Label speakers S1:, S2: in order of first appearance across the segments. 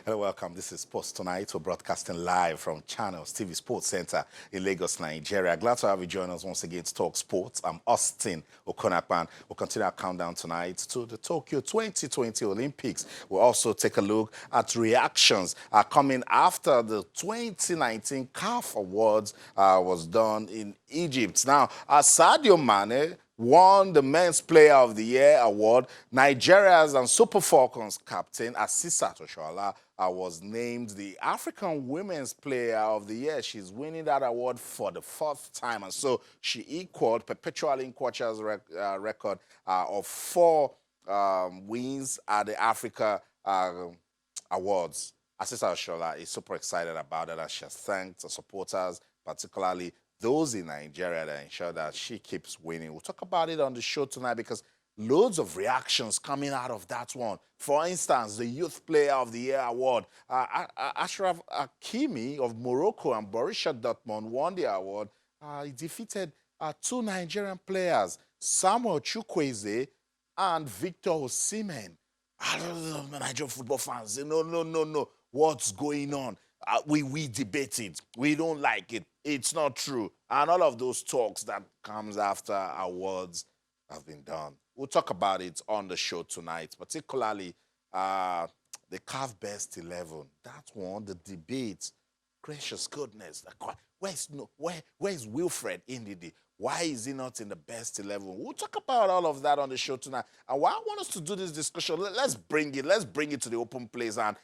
S1: Hello, welcome. This is Sports Tonight. We're broadcasting live from Channels TV Sports Center in Lagos, Nigeria. Glad to have you join us once again to talk sports. I'm Austin Okonapan. We'll continue our countdown tonight to the Tokyo 2020 Olympics. We'll also take a look at reactions coming after the 2019 CAF Awards was done in Egypt. Now, Sadio Mane won the Men's Player of the Year award. Nigeria's and Super Falcons captain Asisat Oshoala was named the African Women's Player of the Year. She's winning that award for the fourth time, and so she equaled Perpetual Nkwacha's record of 4 wins at the Africa Awards. Asisat Oshoala is super excited about it, and she has thanked the supporters, particularly those in Nigeria, that ensure that she keeps winning. We'll talk about it on the show tonight because loads of reactions coming out of that one. For instance, the Youth Player of the Year award. Ashraf Hakimi of Morocco and Borussia Dortmund won the award. He defeated 2 Nigerian players, Samuel Chukwueze and Victor Osimhen. I don't know, Nigerian football fans. No. What's going on? We debate it. We don't like it. It's not true. And all of those talks that comes after awards have been done. We'll talk about it on the show tonight, particularly the CAF Best 11. That one, the debate. Gracious goodness. Where's Wilfred Ndidi? Why is he not in the best 11? We'll talk about all of that on the show tonight. And why I want us to do this discussion, let's bring it to the open place and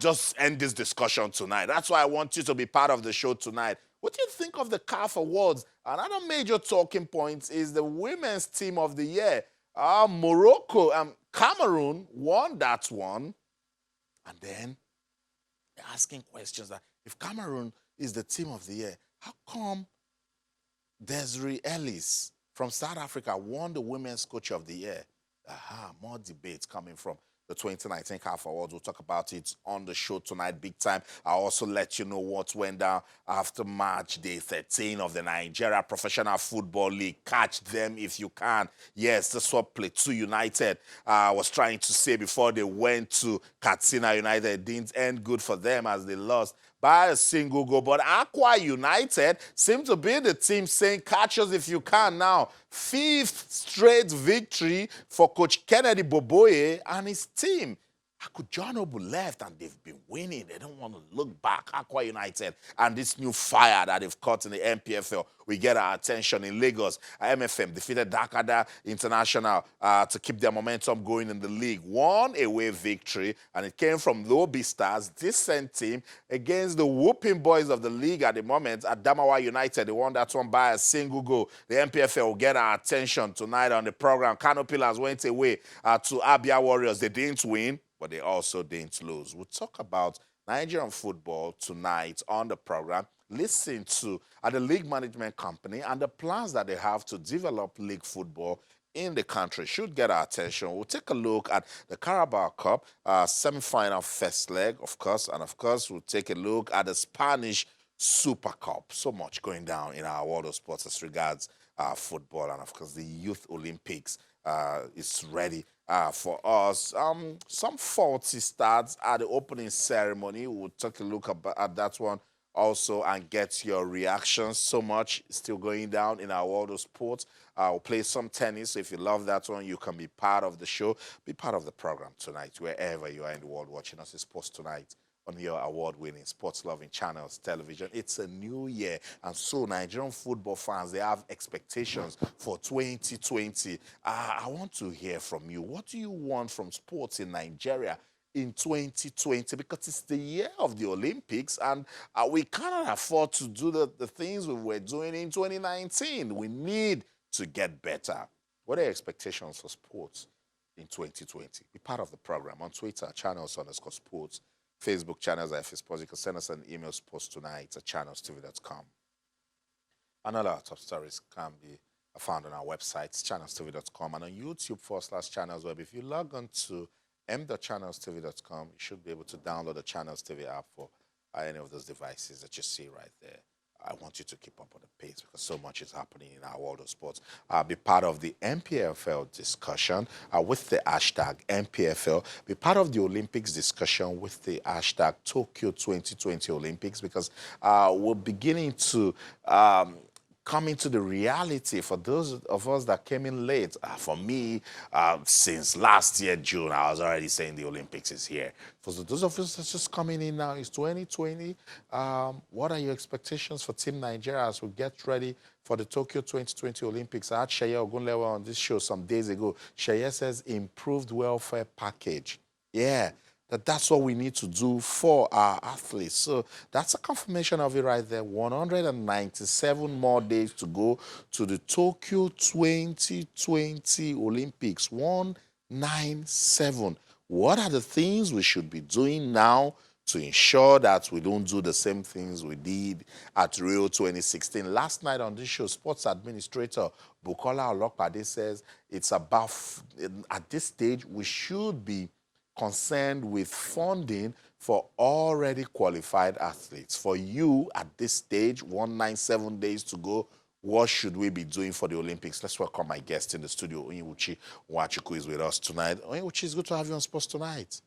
S1: just end this discussion tonight. That's why I want you to be part of the show tonight. What do you think of the CAF Awards? Another major talking point is the Women's Team of the Year. Morocco, Cameroon won that one. And then they're asking questions that if Cameroon is the Team of the Year, how come Desiree Ellis from South Africa won the Women's Coach of the Year? More debates coming from the 2019 CAF Awards. We'll talk about it on the show tonight, big time. I'll also let you know what went down after match day 13 of the Nigeria Professional Football League. Catch them if you can. Yes, that's what Plateau United was trying to say before they went to Katsina United. It didn't end good for them as they lost by a single goal. But Aqua United seem to be the team saying, catch us if you can now. 5th straight victory for Coach Kennedy Boboye and his team. John Obu left and they've been winning. They don't want to look back. Aqua United and this new fire that they've caught in the MPFL. We get our attention in Lagos. MFM defeated Dakada International to keep their momentum going in the league. 1 away victory, and it came from the Obi Stars, decent team, against the whooping boys of the league at the moment. Adamawa United, they won that one by a single goal. The MPFL will get our attention tonight on the program. Kano Pillars went away to Abia Warriors. They didn't win, but they also didn't lose. We'll talk about Nigerian football tonight on the program. Listen to the league management company and the plans that they have to develop league football in the country should get our attention. We'll take a look at the Carabao Cup semi-final first leg, of course, and of course we'll take a look at the Spanish Super Cup. So much going down in our world of sports as regards football, and of course the Youth Olympics is ready for us. Some faulty starts at the opening ceremony. We'll take a look at that one also and get your reactions. So much still going down in our world of sports. We'll play some tennis. So if you love that one, you can be part of the show. Be part of the program tonight, wherever you are in the world watching us. It's Sports Tonight on your award-winning, sports-loving channels, television. It's a new year, and so Nigerian football fans, they have expectations for 2020. I want to hear from you. What do you want from sports in Nigeria in 2020? Because it's the year of the Olympics, and we cannot afford to do the things we were doing in 2019. We need to get better. What are your expectations for sports in 2020? Be part of the program on Twitter, channels_sports. Facebook channels at Sports. You can send us an email, sportstonight@channelstv.com. And all our top stories can be found on our website, channelstv.com, and on YouTube /channelsweb. If you log on to m.channelstv.com, you should be able to download the Channels TV app for any of those devices that you see right there I want you to keep up with the pace because so much is happening in our world of sports. Be part of the MPFL discussion with the hashtag MPFL. Be part of the Olympics discussion with the hashtag Tokyo 2020 Olympics because we're beginning to come into the reality for those of us that came in late. For me, since last year, June, I was already saying the Olympics is here. For those of us that's just coming in now, it's 2020. What are your expectations for Team Nigeria as we get ready for the Tokyo 2020 Olympics? I had Sheye Ogunlewa on this show some days ago. Sheye says improved welfare package. Yeah, that's what we need to do for our athletes. So that's a confirmation of it right there. 197 more days to go to the Tokyo 2020 Olympics. 197. What are the things we should be doing now to ensure that we don't do the same things we did at Rio 2016? Last night on this show, sports administrator Bukola Olopade says it's about, at this stage, we should be concerned with funding for already qualified athletes. For you, at this stage, 197 days to go, what should we be doing for the Olympics? Let's welcome my guest in the studio. Onyiwuchi Nwachukwu is with us tonight. Onyiwuchi, it's good to have you on Sports Tonight.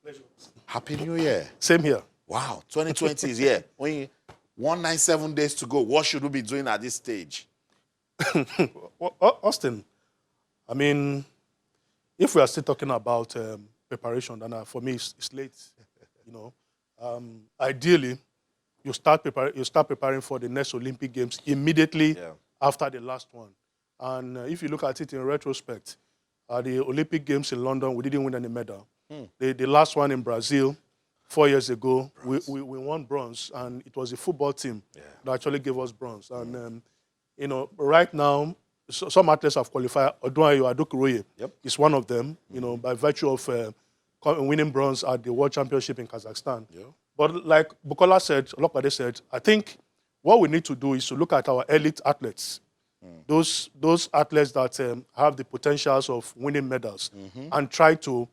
S2: Pleasure.
S1: Happy New Year.
S2: Same here.
S1: Wow, 2020 is here. Only 197 days to go. What should we be doing at this stage?
S2: Austin, I mean, if we are still talking about preparation, then for me it's late. You know, ideally, you start preparing for the next Olympic Games immediately after the last one. And if you look at it in retrospect, the Olympic Games in London, we didn't win any medal. The last one in Brazil, 4 years ago, we won bronze, and it was a football team that actually gave us bronze. And you know, right now, some athletes have qualified. Odunayo Adekunroye is one of them. You know, by virtue of winning bronze at the World Championship in Kazakhstan. But like Bukola said, Olopade said, I think what we need to do is to look at our elite athletes, those athletes that have the potentials of winning medals, and try to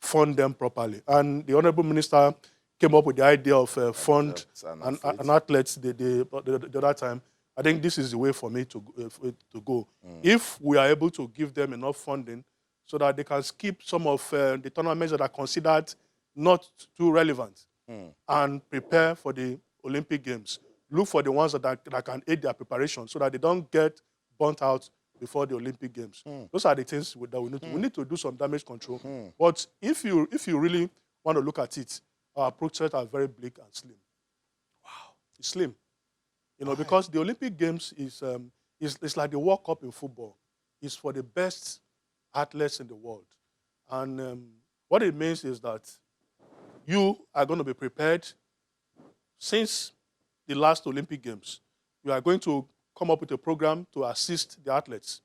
S2: fund them properly. And the Honorable Minister came up with the idea of fund an athletes the other time. I think this is the way for me to go. If we are able to give them enough funding so that they can skip some of the tournaments that are considered not too relevant and prepare for the Olympic Games. Look for the ones that can aid their preparation so that they don't get burnt out before the Olympic Games. Those are the things that we need to. We need to do some damage control. But if you really want to look at it, our approaches are very bleak and slim. Wow, it's slim. You know, because the Olympic Games is like the World Cup in football. It's for the best athletes in the world. And what it means is that you are going to be prepared since the last Olympic Games. You are going to come up with a program to assist the athletes.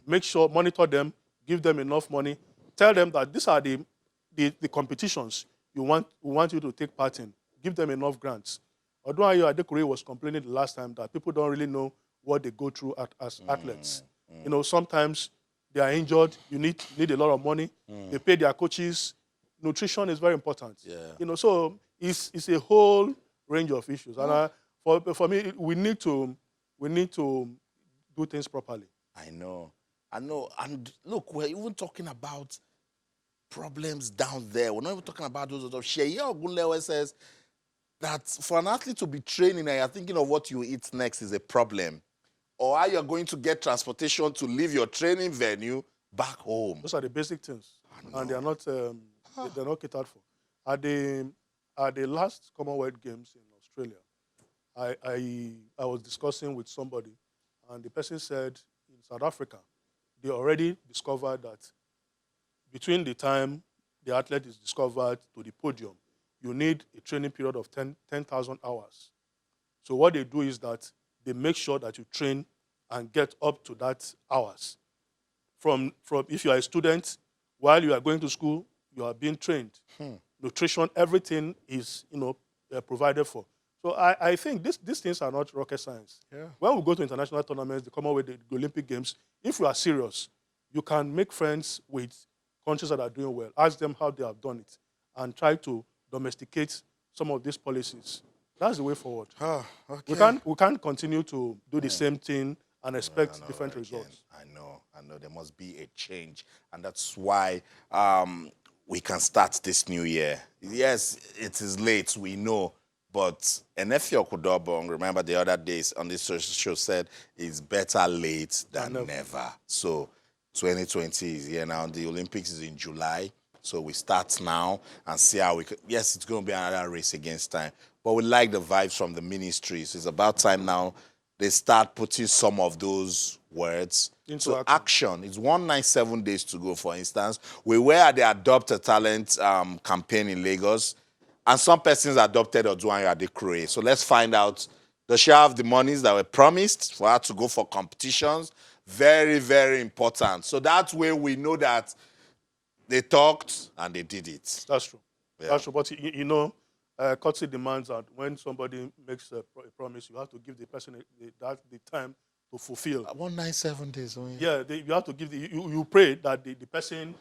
S2: Make sure, monitor them, give them enough money. Tell them that these are the competitions we want you to take part in. Give them enough grants. Odunayo Adekunroye was complaining the last time that people don't really know what they go through as athletes. You know, sometimes they are injured. You need a lot of money. They pay their coaches. Nutrition is very important. You know, so it's a whole range of issues. And for me, we need to do things properly.
S1: I know. And look, we're even talking about problems down there. We're not even talking about those of Sheye Ogunlewa says that for an athlete to be training and you're thinking of what you eat next is a problem. Or are you going to get transportation to leave your training venue back home?
S2: Those are the basic things. And they are not they're not catered for. At the last Commonwealth Games in Australia, I was discussing with somebody, and the person said in South Africa, they already discovered that between the time the athlete is discovered to the podium, you need a training period of 10,000 hours. So what they do is that they make sure that you train and get up to that hours. From if you are a student, while you are going to school, you are being trained. Nutrition, everything is provided for. So I think these things are not rocket science. When we go to international tournaments, the Commonwealth, the Olympic Games, if you are serious, you can make friends with countries that are doing well. Ask them how they have done it and try to domesticate some of these policies That's the way forward.
S1: Oh, okay.
S2: We can't continue to do the same thing and expect different results.
S1: I know. There must be a change. And that's why we can start this new year. Yes, it is late, we know. But Enefio Kudobong, remember the other days on this show said, it's better late than never. So 2020 is here now. The Olympics is in July. So we start now and see how we can. Yes, it's going to be another race against time. But we like the vibes from the ministries. It's about time now they start putting some of those words into action. It's 197 days to go, for instance. We were at the Adopt a Talent campaign in Lagos, and some persons adopted Oduanya Adekroe. So let's find out, does she have the monies that were promised for her to go for competitions? Very, very important. So that way we know that they talked and they did it.
S2: That's true. Yeah. That's true. But courtesy demands that when somebody makes a promise, you have to give the person the time to fulfill.
S1: 197 days. Only.
S2: Yeah, you have to give you pray that the person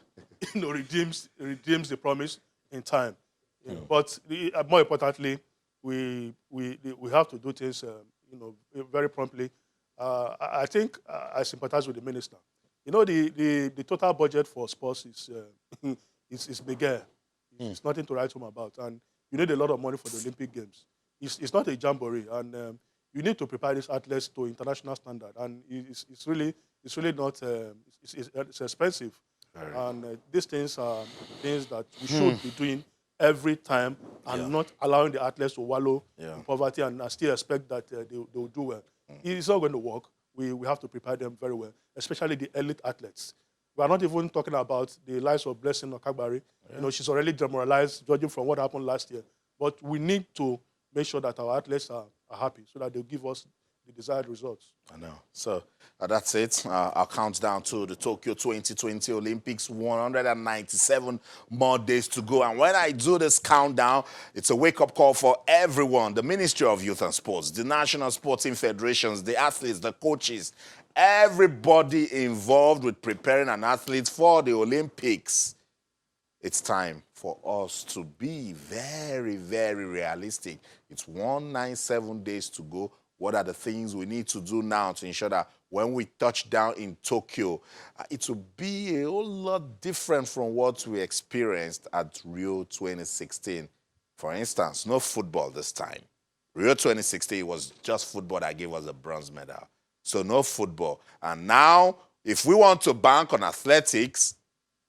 S2: redeems the promise in time. But more importantly, we have to do things very promptly. I think I sympathize with the minister. The total budget for sports is bigger. It's nothing to write home about, and you need a lot of money for the Olympic Games. It's not a jamboree, and you need to prepare these athletes to international standard, and it's really not. It's expensive, and these things are things that we should be doing every time, and not allowing the athletes to wallow in poverty and still expect that they will do well. It's not going to work. We have to prepare them very well, especially the elite athletes. We are not even talking about the likes of Blessing Okagbari. She's already demoralized, judging from what happened last year. But we need to make sure that our athletes are happy so that they'll give us the desired results.
S1: I know. So that's it. I'll count down to the Tokyo 2020 Olympics. 197 more days to go. And when I do this countdown, it's a wake-up call for everyone. The Ministry of Youth and Sports, the National Sporting Federations, the athletes, the coaches, everybody involved with preparing an athlete for the Olympics. It's time for us to be very, very realistic. It's 197 days to go. What are the things we need to do now to ensure that when we touch down in Tokyo, it will be a whole lot different from what we experienced at Rio 2016. For instance, no football this time. Rio 2016 was just football that gave us a bronze medal. So no football. And now, if we want to bank on athletics,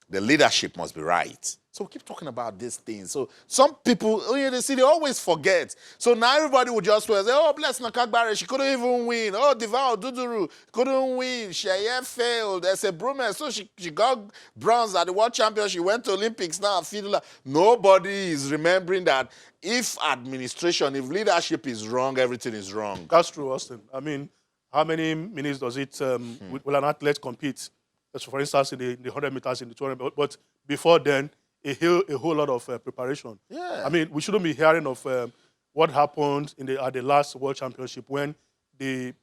S1: the leadership must be right. So we keep talking about these things. So some people, they always forget. So now everybody will just say, oh, bless Nakagbare, she couldn't even win. Oh, Divan Duduru couldn't win. Sheye failed. There's a Brumer. So she got bronze at the World Championship. She went to Olympics now. Nobody is remembering that if leadership is wrong, everything is wrong.
S2: That's true, Austin. I mean, how many minutes does it will an athlete compete? So for instance, in the 100 meters, in the 200, but before then, a whole lot of preparation.
S1: Yeah.
S2: I mean, we shouldn't be hearing of what happened at the last World Championship when the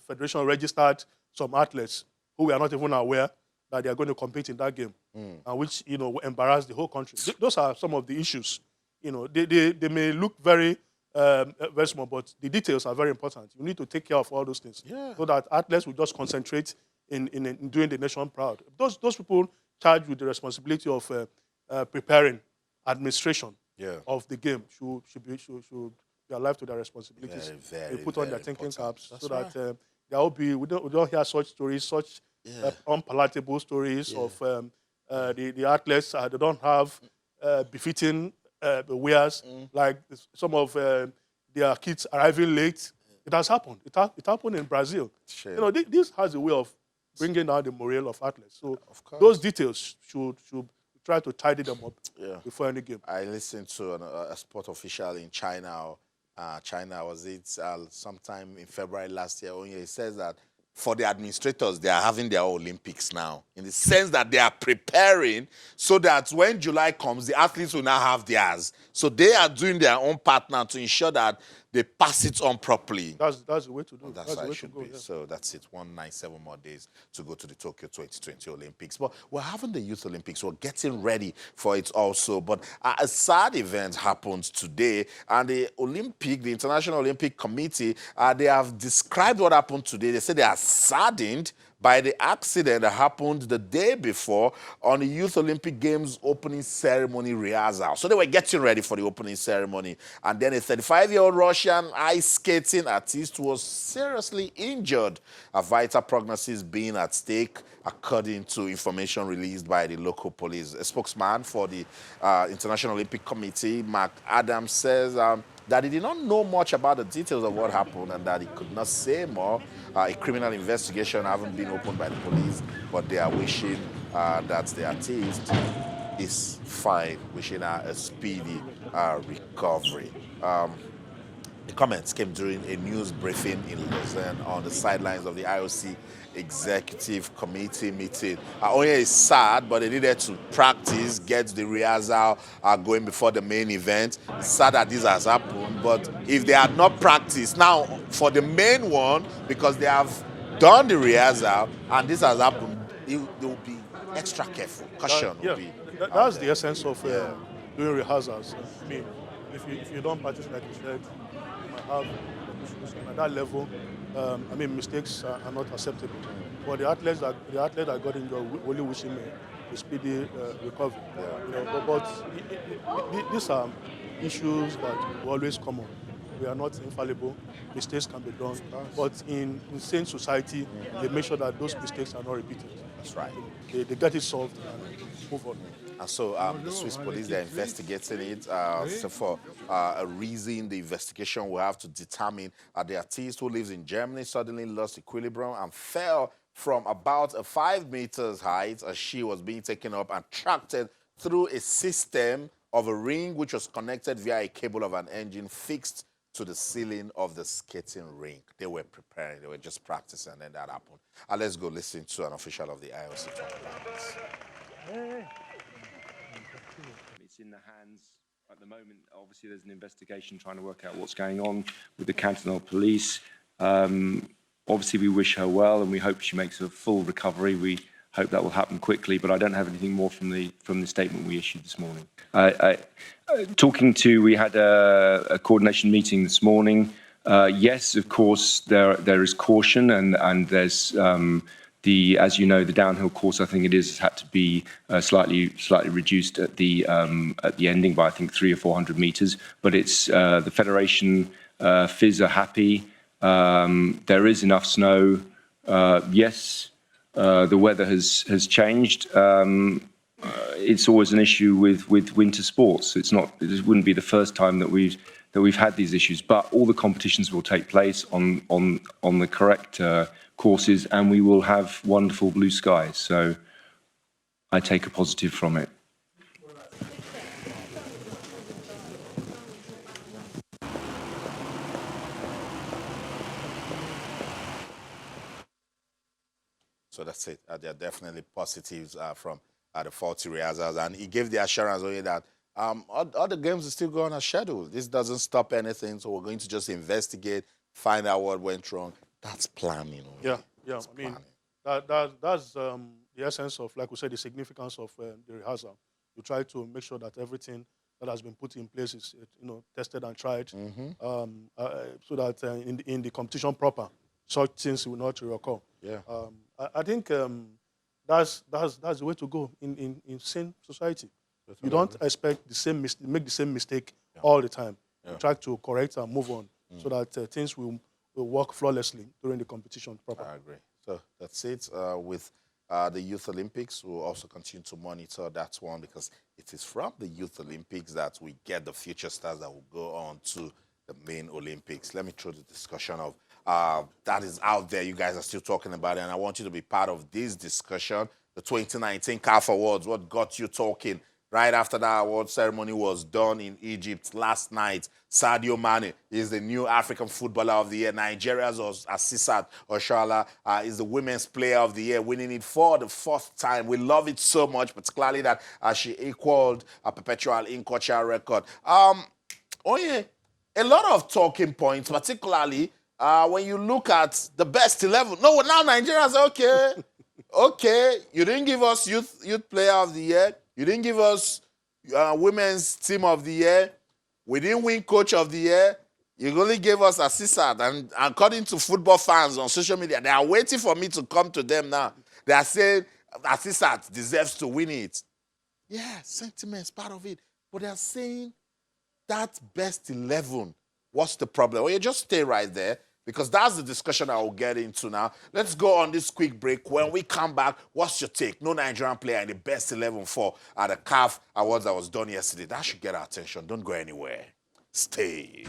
S2: federation registered some athletes who were not even aware that they are going to compete in that game, and which embarrassed the whole country. Those are some of the issues. They may look very small, but the details are very important. You need to take care of all those things so that athletes will just concentrate in doing the nation proud. Those people charged with the responsibility of preparing administration of the game should be alive to their responsibilities. They put on their thinking caps so that there will be we don't hear such stories, such unpalatable stories of the athletes. They don't have befitting wares like some of their kids arriving late. It has happened. It happened in Brazil.
S1: Sure.
S2: This has a way of bringing down the morale of athletes. So those details should try to tidy them up before any game.
S1: I listened to a sport official in China. China, was it sometime in February last year? He says that for the administrators, they are having their Olympics now, in the sense that they are preparing so that when July comes, the athletes will now have theirs. So they are doing their own part now to ensure that they pass it on properly.
S2: That's the way to do it.
S1: That's
S2: the
S1: how
S2: way
S1: it should
S2: to go,
S1: be.
S2: yeah.
S1: So that's it. 197 more days to go to the Tokyo 2020 Olympics. But we're having the Youth Olympics. We're getting ready for it also. But a sad event happened today. And the International Olympic Committee, they have described what happened today. They said they are saddened by the accident that happened the day before on the Youth Olympic Games opening ceremony rehearsal. So they were getting ready for the opening ceremony. And then a 35-year-old Russian ice skating artist was seriously injured, a vital prognosis being at stake, according to information released by the local police. A spokesman for the International Olympic Committee, Mark Adams, says that he did not know much about the details of what happened and that he could not say more. A criminal investigation hasn't been opened by the police, but they are wishing that the artist is fine, wishing her a speedy recovery. The comments came during a news briefing in Lausanne on the sidelines of the IOC Executive Committee meeting. Only is sad, but they needed to practice, get the rehearsal going before the main event. It's sad that this has happened, but if they had not practiced, now for the main one, because they have done the rehearsal and this has happened, they will be extra careful. Caution will be.
S2: That's the essence of doing rehearsals. I mean, if you don't practice, like you said, you might have issues. And at that level, I mean, mistakes are not acceptable. For the athlete that got injured, only wishing me a speedy recovery. You know, but these are issues that will always come up. We are not infallible. Mistakes can be done. But in sane society, they make sure that those mistakes are not repeated.
S1: That's right.
S2: They get it solved and move on.
S1: And so the Swiss police, they're investigating it. So for a reason, the investigation will have to determine the artist who lives in Germany suddenly lost equilibrium and fell from about a 5 meters height as she was being taken up and tracked through a system of a ring which was connected via a cable of an engine fixed to the ceiling of the skating rink. They were preparing, they were just practicing, and then that happened. Let's go listen to an official of the IOC talk about this.
S3: It's in the hands at the moment. Obviously, there's an investigation trying to work out what's going on with the Cantonal Police. Obviously, we wish her well, and we hope she makes a full recovery. We hope that will happen quickly, but I don't have anything more from the statement we issued this morning. We had a coordination meeting this morning. Yes, of course, there is caution, and there's as you know, the downhill course, I think it is, has had to be slightly reduced at the ending by I think 300 or 400 meters. But it's the federation, FIS are happy. There is enough snow. Yes, the weather has changed. It's always an issue with winter sports. It wouldn't be the first time that we've had these issues. But all the competitions will take place on the correct courses, and we will have wonderful blue skies. So I take a positive from it.
S1: So that's it. There are definitely positives from the faulty rehearsals. And he gave the assurance only that all the games are still going as scheduled. This doesn't stop anything, so we're going to just investigate, find out what went wrong. That's planning.
S2: Yeah. That's I mean, that's the essence of, like we said, the significance of the rehearsal. You try to make sure that everything that has been put in place is, tested and tried, so that in the competition proper, such things will not reoccur.
S1: Yeah.
S2: I think that's the way to go in sane society. You don't expect make the same mistake all the time. You try to correct and move on so that things will work flawlessly during the competition proper.
S1: I agree. So that's it. With the Youth Olympics, we'll also continue to monitor that one because it is from the Youth Olympics that we get the future stars that will go on to the main Olympics. Let me throw the discussion of that is out there. You guys are still talking about it, and I want you to be part of this discussion. The 2019 CAF Awards, what got you talking? Right after that award ceremony was done in Egypt last night, Sadio Mane is the new African Footballer of the Year. Nigeria's Asisat Oshoala is the Women's Player of the Year, winning it for the 4th time. We love it so much, particularly that she equaled a perpetual Incocha record. Oye, a lot of talking points, particularly when you look at the best 11. No, now Nigerians say, okay, okay, you didn't give us youth player of the year. You didn't give us women's team of the year. We didn't win coach of the year. You only gave us assistant. And according to football fans on social media, they are waiting for me to come to them now. They are saying assistant deserves to win it. Yeah, sentiment's part of it. But they are saying that best 11. What's the problem? Well, you just stay right there because that's the discussion I will get into now. Let's go on this quick break. When we come back, what's your take? No Nigerian player in the best 11 for at the CAF Awards that was done yesterday. That should get our attention. Don't go anywhere. Stay.